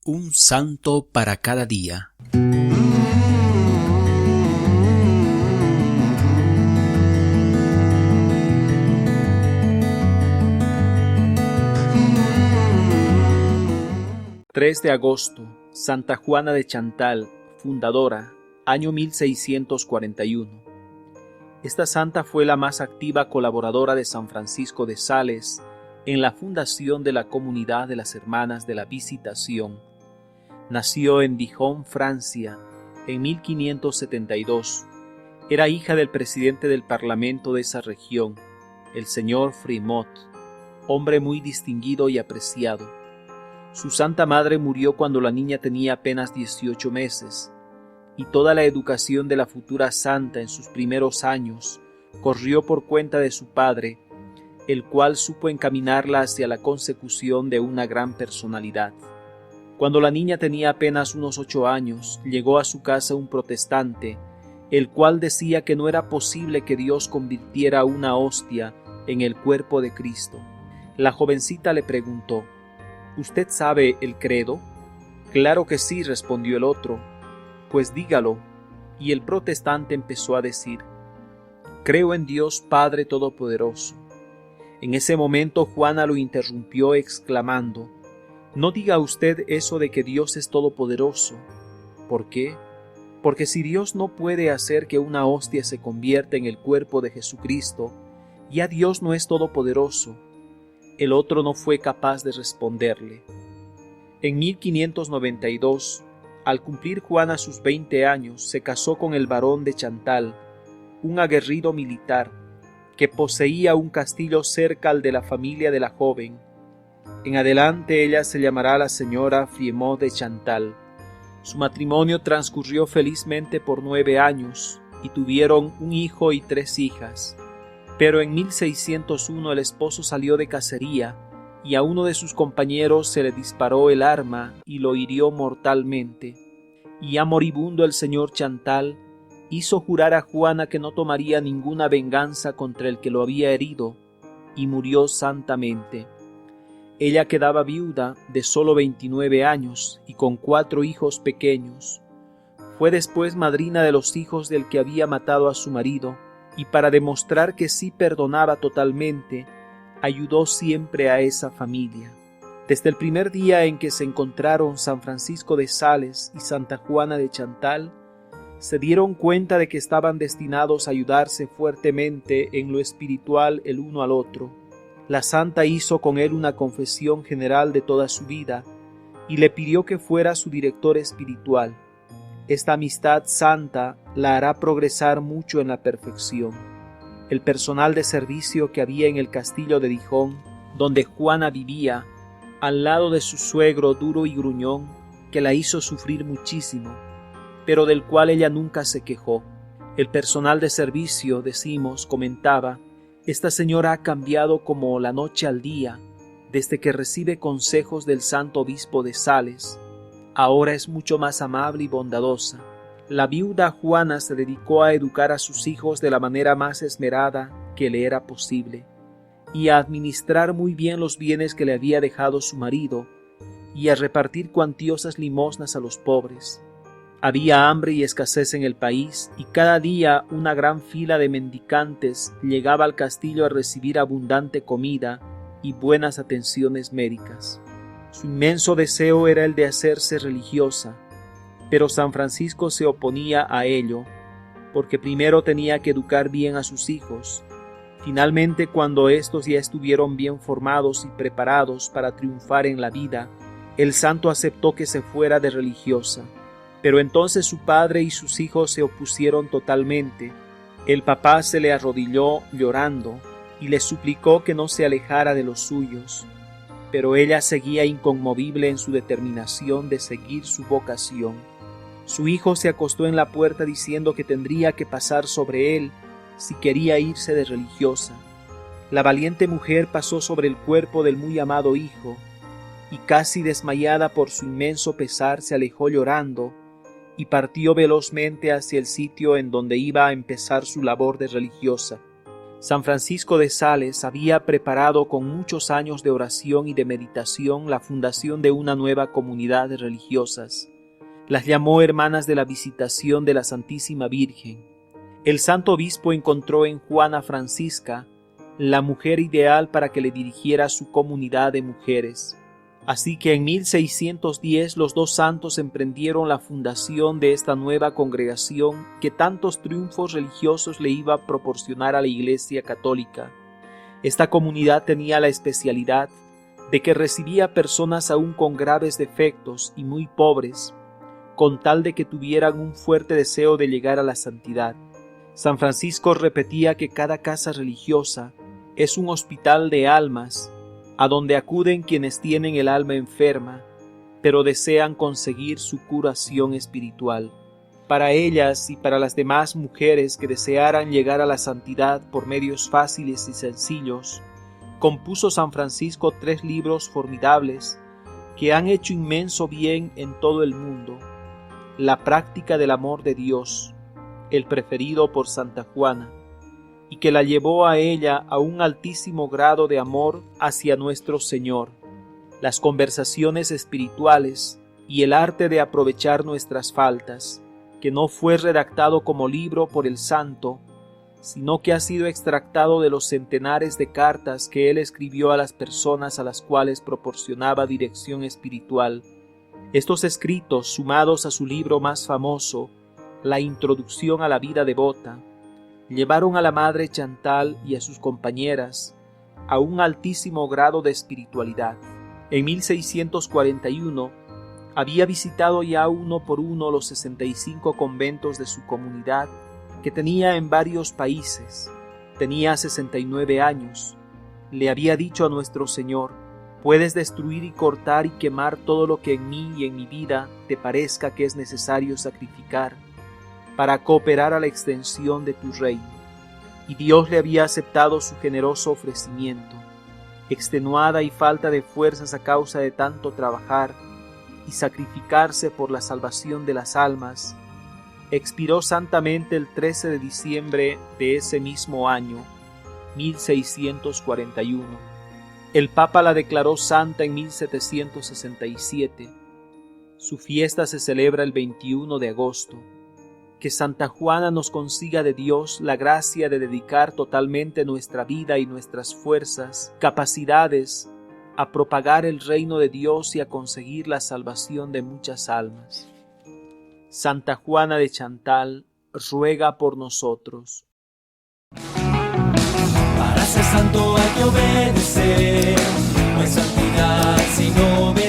Un santo para cada día. De agosto, Santa Juana de Chantal, fundadora, año 1641. Esta santa fue la más activa colaboradora de San Francisco de Sales en la fundación de la Comunidad de las Hermanas de la Visitación. Nació en Dijon, Francia, en 1572. Era hija del presidente del Parlamento de esa región, el señor Frémont, hombre muy distinguido y apreciado. Su santa madre murió cuando la niña tenía apenas 18 meses, y toda la educación de la futura santa en sus primeros años corrió por cuenta de su padre, el cual supo encaminarla hacia la consecución de una gran personalidad. Cuando la niña tenía apenas unos 8 años, llegó a su casa un protestante, el cual decía que no era posible que Dios convirtiera una hostia en el cuerpo de Cristo. La jovencita le preguntó: ¿Usted sabe el credo? Claro que sí, respondió el otro. Pues dígalo. Y el protestante empezó a decir: Creo en Dios Padre Todopoderoso. En ese momento Juana lo interrumpió exclamando: No diga usted eso de que Dios es todopoderoso. ¿Por qué? Porque si Dios no puede hacer que una hostia se convierta en el cuerpo de Jesucristo, ya Dios no es todopoderoso. El otro no fue capaz de responderle. En 1592, al cumplir Juana sus 20 años, se casó con el barón de Chantal, un aguerrido militar, que poseía un castillo cerca al de la familia de la joven. En adelante ella se llamará la señora Frémont de Chantal. Su matrimonio transcurrió felizmente por 9 años, y tuvieron un hijo y 3 hijas. Pero en 1601 el esposo salió de cacería y a uno de sus compañeros se le disparó el arma y lo hirió mortalmente. Y ya moribundo el señor Chantal hizo jurar a Juana que no tomaría ninguna venganza contra el que lo había herido, y murió santamente. Ella quedaba viuda de solo 29 años y con 4 hijos pequeños. Fue después madrina de los hijos del que había matado a su marido, y para demostrar que sí perdonaba totalmente, ayudó siempre a esa familia. Desde el primer día en que se encontraron San Francisco de Sales y Santa Juana de Chantal, se dieron cuenta de que estaban destinados a ayudarse fuertemente en lo espiritual el uno al otro. La santa hizo con él una confesión general de toda su vida y le pidió que fuera su director espiritual. Esta amistad santa la hará progresar mucho en la perfección. El personal de servicio que había en el castillo de Dijon, donde Juana vivía, al lado de su suegro duro y gruñón, que la hizo sufrir muchísimo, pero del cual ella nunca se quejó. El personal de servicio, decimos, comentaba: Esta señora ha cambiado como la noche al día, desde que recibe consejos del santo obispo de Sales. Ahora es mucho más amable y bondadosa. La viuda Juana se dedicó a educar a sus hijos de la manera más esmerada que le era posible, y a administrar muy bien los bienes que le había dejado su marido, y a repartir cuantiosas limosnas a los pobres. Había hambre y escasez en el país, y cada día una gran fila de mendicantes llegaba al castillo a recibir abundante comida y buenas atenciones médicas. Su inmenso deseo era el de hacerse religiosa, pero San Francisco se oponía a ello, porque primero tenía que educar bien a sus hijos. Finalmente, cuando éstos ya estuvieron bien formados y preparados para triunfar en la vida, el santo aceptó que se fuera de religiosa. Pero entonces su padre y sus hijos se opusieron totalmente. El papá se le arrodilló llorando y le suplicó que no se alejara de los suyos, pero ella seguía inconmovible en su determinación de seguir su vocación. Su hijo se acostó en la puerta diciendo que tendría que pasar sobre él si quería irse de religiosa. La valiente mujer pasó sobre el cuerpo del muy amado hijo, y casi desmayada por su inmenso pesar se alejó llorando, y partió velozmente hacia el sitio en donde iba a empezar su labor de religiosa. San Francisco de Sales había preparado con muchos años de oración y de meditación la fundación de una nueva comunidad de religiosas. Las llamó Hermanas de la Visitación de la Santísima Virgen. El santo obispo encontró en Juana Francisca la mujer ideal para que le dirigiera su comunidad de mujeres. Así que en 1610 los dos santos emprendieron la fundación de esta nueva congregación que tantos triunfos religiosos le iba a proporcionar a la Iglesia Católica. Esta comunidad tenía la especialidad de que recibía personas aún con graves defectos y muy pobres, con tal de que tuvieran un fuerte deseo de llegar a la santidad. San Francisco repetía que cada casa religiosa es un hospital de almas, a donde acuden quienes tienen el alma enferma, pero desean conseguir su curación espiritual. Para ellas y para las demás mujeres que desearan llegar a la santidad por medios fáciles y sencillos, compuso San Francisco 3 libros formidables que han hecho inmenso bien en todo el mundo: La práctica del amor de Dios, el preferido por Santa Juana, y que la llevó a ella a un altísimo grado de amor hacia nuestro Señor, Las conversaciones espirituales y el arte de aprovechar nuestras faltas, que no fue redactado como libro por el santo, sino que ha sido extractado de los centenares de cartas que él escribió a las personas a las cuales proporcionaba dirección espiritual. Estos escritos, sumados a su libro más famoso, La Introducción a la vida devota, llevaron a la Madre Chantal y a sus compañeras a un altísimo grado de espiritualidad. En 1641 había visitado ya uno por uno los 65 conventos de su comunidad que tenía en varios países. Tenía 69 años. Le había dicho a nuestro Señor: puedes destruir y cortar y quemar todo lo que en mí y en mi vida te parezca que es necesario sacrificar para cooperar a la extensión de tu reino. Y Dios le había aceptado su generoso ofrecimiento. Extenuada y falta de fuerzas a causa de tanto trabajar y sacrificarse por la salvación de las almas, expiró santamente el 13 de diciembre de ese mismo año, 1641. El Papa la declaró santa en 1767. Su fiesta se celebra el 21 de agosto. Que Santa Juana nos consiga de Dios la gracia de dedicar totalmente nuestra vida y nuestras fuerzas, capacidades, a propagar el reino de Dios y a conseguir la salvación de muchas almas. Santa Juana de Chantal, ruega por nosotros. Para ser santo hay que obedecer, no hay santidad si no obedecer.